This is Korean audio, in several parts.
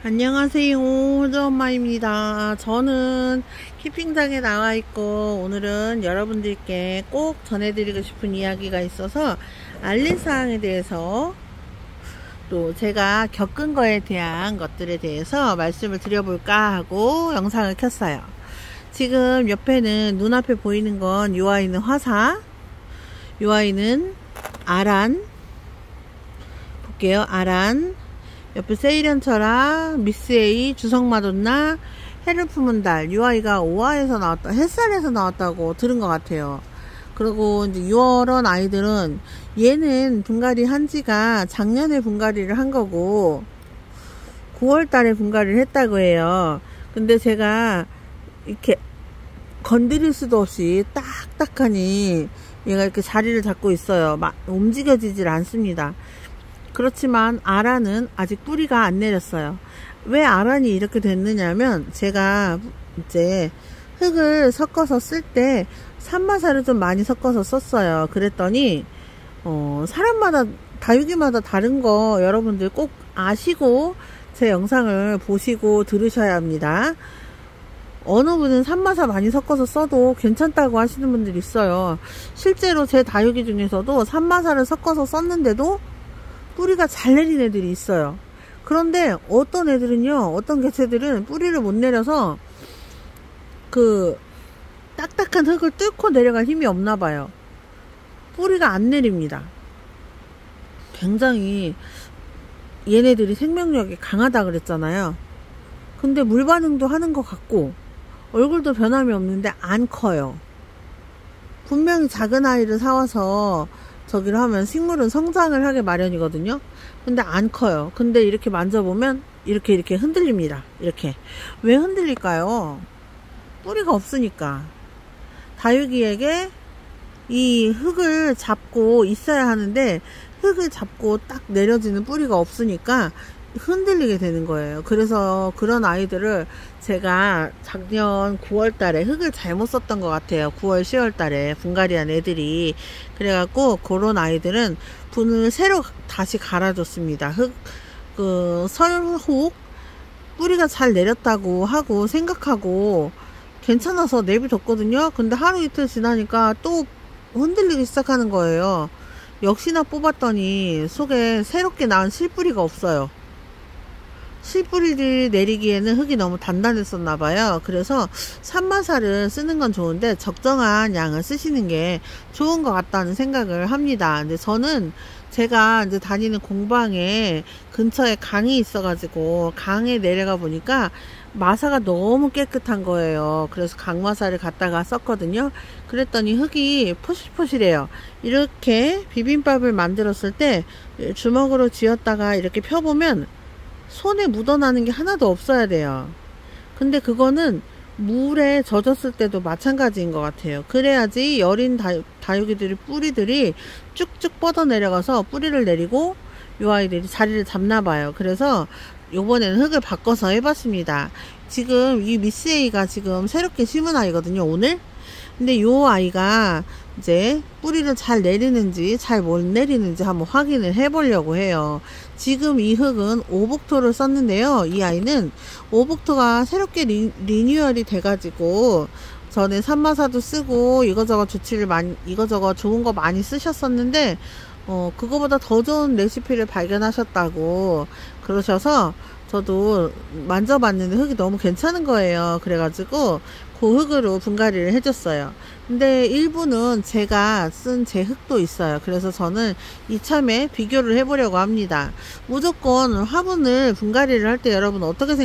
안녕하세요, 호주엄마입니다. 저는 캠핑장에 나와 있고 오늘은 여러분들께 꼭 전해드리고 싶은 이야기가 있어서 알림사항에 대해서 또 제가 겪은 거에 대한 것들에 대해서 말씀을 드려볼까 하고 영상을 켰어요. 지금 옆에는 눈앞에 보이는 건 이 아이는 화사, 이 아이는 아란, 볼게요. 아란, 옆에 세이렌철아, 미스에이, 주성마돈나, 헤르프문달. 이 아이가 5화에서 나왔다, 햇살에서 나왔다고 들은 것 같아요. 그리고 이제 이런 아이들은 얘는 분갈이 한 지가 작년에 분갈이를 한 거고 9월 달에 분갈이를 했다고 해요. 근데 제가 이렇게 건드릴 수도 없이 딱딱하니 얘가 이렇게 자리를 잡고 있어요. 막 움직여지질 않습니다. 그렇지만 아란은 아직 뿌리가 안 내렸어요. 왜 아란이 이렇게 됐느냐면 제가 이제 흙을 섞어서 쓸 때 산마사를 좀 많이 섞어서 썼어요. 그랬더니 사람마다 다육이마다 다른 거 여러분들 꼭 아시고 제 영상을 보시고 들으셔야 합니다. 어느 분은 산마사 많이 섞어서 써도 괜찮다고 하시는 분들이 있어요. 실제로 제 다육이 중에서도 산마사를 섞어서 썼는데도 뿌리가 잘 내린 애들이 있어요. 그런데 어떤 애들은요, 어떤 개체들은 뿌리를 못 내려서 그 딱딱한 흙을 뚫고 내려갈 힘이 없나 봐요. 뿌리가 안 내립니다. 굉장히 얘네들이 생명력이 강하다 그랬잖아요. 근데 물 반응도 하는 것 같고 얼굴도 변함이 없는데 안 커요. 분명히 작은 아이를 사와서 저기를 하면 식물은 성장을 하게 마련이거든요. 근데 안 커요. 근데 이렇게 만져보면 이렇게 흔들립니다. 이렇게. 왜 흔들릴까요? 뿌리가 없으니까. 다육이에게 이 흙을 잡고 있어야 하는데 흙을 잡고 딱 내려지는 뿌리가 없으니까 흔들리게 되는 거예요. 그래서 그런 아이들을 제가 작년 9월 달에 흙을 잘못 썼던 것 같아요. 9월 10월 달에 분갈이한 애들이. 그래갖고 그런 아이들은 분을 새로 다시 갈아줬습니다. 설혹 뿌리가 잘 내렸다고 하고 생각하고 괜찮아서 내비뒀거든요. 근데 하루 이틀 지나니까 또 흔들리기 시작하는 거예요. 역시나 뽑았더니 속에 새롭게 나온 실뿌리가 없어요. 실뿌리를 내리기에는 흙이 너무 단단했었나봐요. 그래서 산마사를 쓰는 건 좋은데 적정한 양을 쓰시는 게 좋은 것 같다는 생각을 합니다. 근데 저는 제가 이제 다니는 공방에 근처에 강이 있어가지고 강에 내려가 보니까 마사가 너무 깨끗한 거예요. 그래서 강마사를 갖다가 썼거든요. 그랬더니 흙이 포실포실해요. 이렇게 비빔밥을 만들었을 때 주먹으로 쥐었다가 이렇게 펴보면 손에 묻어나는 게 하나도 없어야 돼요. 근데 그거는 물에 젖었을 때도 마찬가지인 것 같아요. 그래야지 여린 다육이들이 뿌리들이 쭉쭉 뻗어 내려가서 뿌리를 내리고 이 아이들이 자리를 잡나 봐요. 그래서 요번에는 흙을 바꿔서 해봤습니다. 지금 이 미스에이가 지금 새롭게 심은 아이거든요, 오늘. 근데 요 아이가 이제 뿌리를 잘 내리는지 잘 못 내리는지 한번 확인을 해 보려고 해요. 지금 이 흙은 오복토를 썼는데요. 이 아이는 오복토가 새롭게 리뉴얼이 돼가지고 전에 산마사도 쓰고 이거저거 이거저거 좋은 거 많이 쓰셨었는데 그거보다 더 좋은 레시피를 발견하셨다고 그러셔서 저도 만져봤는데 흙이 너무 괜찮은 거예요. 그래가지고 그 흙으로 분갈이를 해줬어요. 근데 일부는 제가 쓴 제 흙도 있어요. 그래서 저는 이참에 비교를 해보려고 합니다. 무조건 화분을 분갈이를 할 때 여러분 어떻게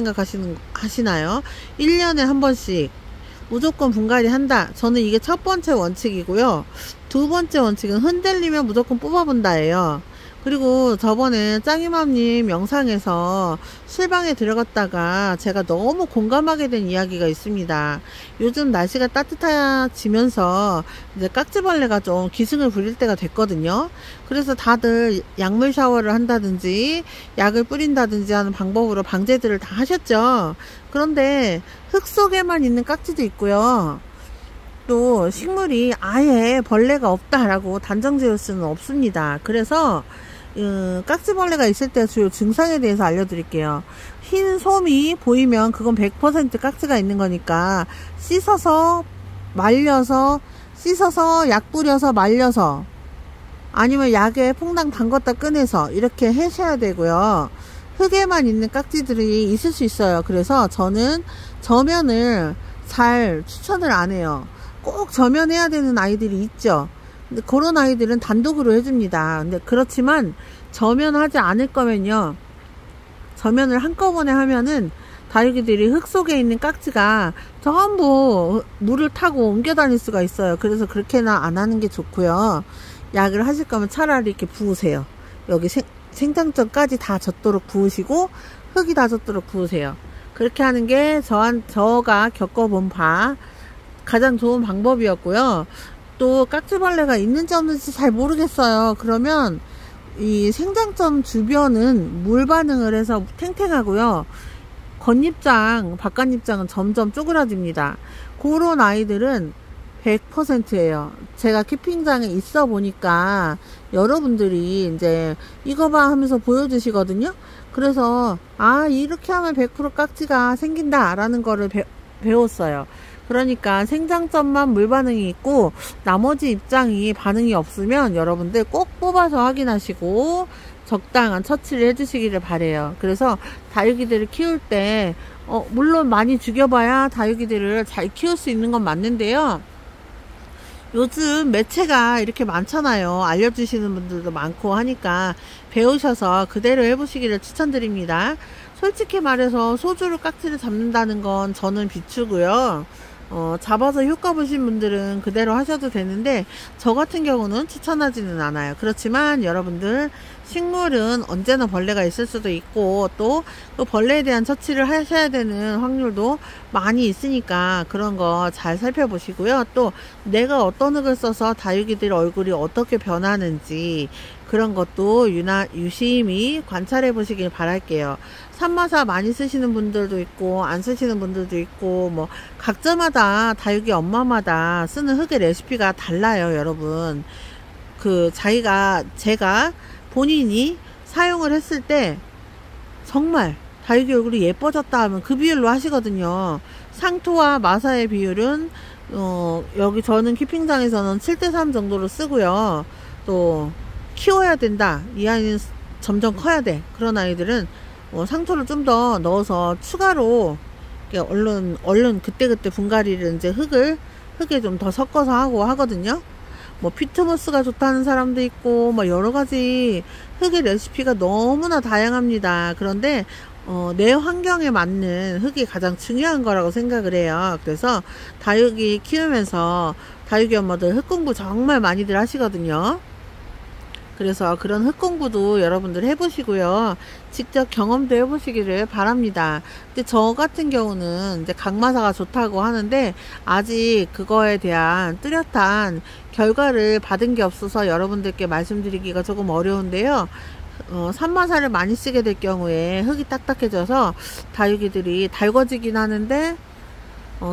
하시나요? 1년에 한 번씩 무조건 분갈이 한다. 저는 이게 첫 번째 원칙이고요. 두 번째 원칙은 흔들리면 무조건 뽑아본다예요. 그리고 저번에 짱이맘님 영상에서 실방에 들어갔다가 제가 너무 공감하게 된 이야기가 있습니다. 요즘 날씨가 따뜻해지면서 이제 깍지벌레가 좀 기승을 부릴 때가 됐거든요. 그래서 다들 약물 샤워를 한다든지 약을 뿌린다든지 하는 방법으로 방제들을 다 하셨죠. 그런데 흙 속에만 있는 깍지도 있고요. 또 식물이 아예 벌레가 없다라고 단정 지을 수는 없습니다. 그래서 깍지벌레가 있을 때 주요 증상에 대해서 알려드릴게요. 흰 솜이 보이면 그건 100% 깍지가 있는 거니까 씻어서 말려서 약 뿌려서 말려서 아니면 약에 퐁당 담궜다 꺼내서 이렇게 해셔야 되고요. 흙에만 있는 깍지들이 있을 수 있어요. 그래서 저는 저면을 잘 추천을 안 해요. 꼭 저면해야 되는 아이들이 있죠. 근데 그런 아이들은 단독으로 해줍니다. 근데 그렇지만 저면하지 않을 거면요, 저면을 한꺼번에 하면은 다육이들이 흙 속에 있는 깍지가 전부 물을 타고 옮겨 다닐 수가 있어요. 그래서 그렇게는 안 하는 게 좋고요. 약을 하실 거면 차라리 이렇게 부으세요. 여기 생장점까지 다 젖도록 부으시고 흙이 다 젖도록 부으세요. 그렇게 하는 게 저가 겪어본 바 가장 좋은 방법이었고요. 또 깍지벌레가 있는지 없는지 잘 모르겠어요. 그러면 이 생장점 주변은 물 반응을 해서 탱탱하고요. 겉잎장, 바깥잎장은 점점 쪼그라집니다. 그런 아이들은 100%예요. 제가 키핑장에 있어 보니까 여러분들이 이제 이거 봐 하면서 보여주시거든요. 그래서 이렇게 하면 100% 깍지가 생긴다 라는 거를 배웠어요. 그러니까 생장점만 물 반응이 있고 나머지 입장이 반응이 없으면 여러분들 꼭 뽑아서 확인하시고 적당한 처치를 해주시기를 바래요. 그래서 다육이들을 키울 때 물론 많이 죽여봐야 다육이들을 잘 키울 수 있는 건 맞는데요. 요즘 매체가 이렇게 많잖아요. 알려주시는 분들도 많고 하니까 배우셔서 그대로 해보시기를 추천드립니다. 솔직히 말해서 소주로 깍지를 잡는다는 건 저는 비추고요. 잡아서 효과 보신 분들은 그대로 하셔도 되는데 저 같은 경우는 추천하지는 않아요. 그렇지만 여러분들 식물은 언제나 벌레가 있을 수도 있고 또 그 벌레에 대한 처치를 하셔야 되는 확률도 많이 있으니까 그런 거 잘 살펴보시고요. 또 내가 어떤 흙을 써서 다육이들 얼굴이 어떻게 변하는지 그런 것도 유심히 관찰해 보시길 바랄게요. 산마사 많이 쓰시는 분들도 있고 안 쓰시는 분들도 있고 뭐 각자마다 다육이 엄마마다 쓰는 흙의 레시피가 달라요. 여러분 제가 본인이 사용을 했을 때 정말 다육이 얼굴이 예뻐졌다 하면 그 비율로 하시거든요. 상토와 마사의 비율은 여기 저는 키핑장에서는 7:3 정도로 쓰고요. 또 키워야 된다, 이 아이는 점점 커야 돼, 그런 아이들은 상토를 좀 더 넣어서 추가로 얼른 그때그때 분갈이를 이제 흙에 좀 더 섞어서 하고 하거든요. 뭐 피트모스가 좋다는 사람도 있고 뭐 여러가지 흙의 레시피가 너무나 다양합니다. 그런데 내 환경에 맞는 흙이 가장 중요한 거라고 생각을 해요. 그래서 다육이 키우면서 다육이 엄마들 흙 공부 정말 많이들 하시거든요. 그래서 그런 흙 공부도 여러분들 해보시고요. 직접 경험도 해보시기를 바랍니다. 근데 저 같은 경우는 이제 각마사가 좋다고 하는데 아직 그거에 대한 뚜렷한 결과를 받은 게 없어서 여러분들께 말씀드리기가 조금 어려운데요. 산마사를 많이 쓰게 될 경우에 흙이 딱딱해져서 다육이들이 달궈지긴 하는데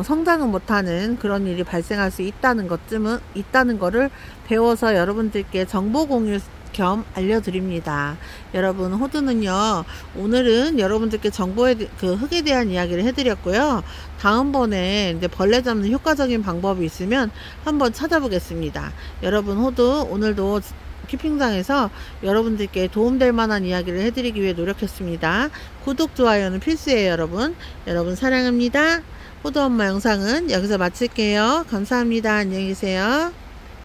성장은 못하는 그런 일이 발생할 수 있다는 거를 배워서 여러분들께 정보 공유 겸 알려드립니다. 여러분, 호두는요, 오늘은 여러분들께 흙에 대한 이야기를 해드렸고요. 다음번에 이제 벌레 잡는 효과적인 방법이 있으면 한번 찾아보겠습니다. 여러분, 호두 오늘도 키핑장에서 여러분들께 도움될 만한 이야기를 해드리기 위해 노력했습니다. 구독, 좋아요는 필수예요. 여러분 사랑합니다. 호두 엄마 영상은 여기서 마칠게요. 감사합니다. 안녕히 계세요.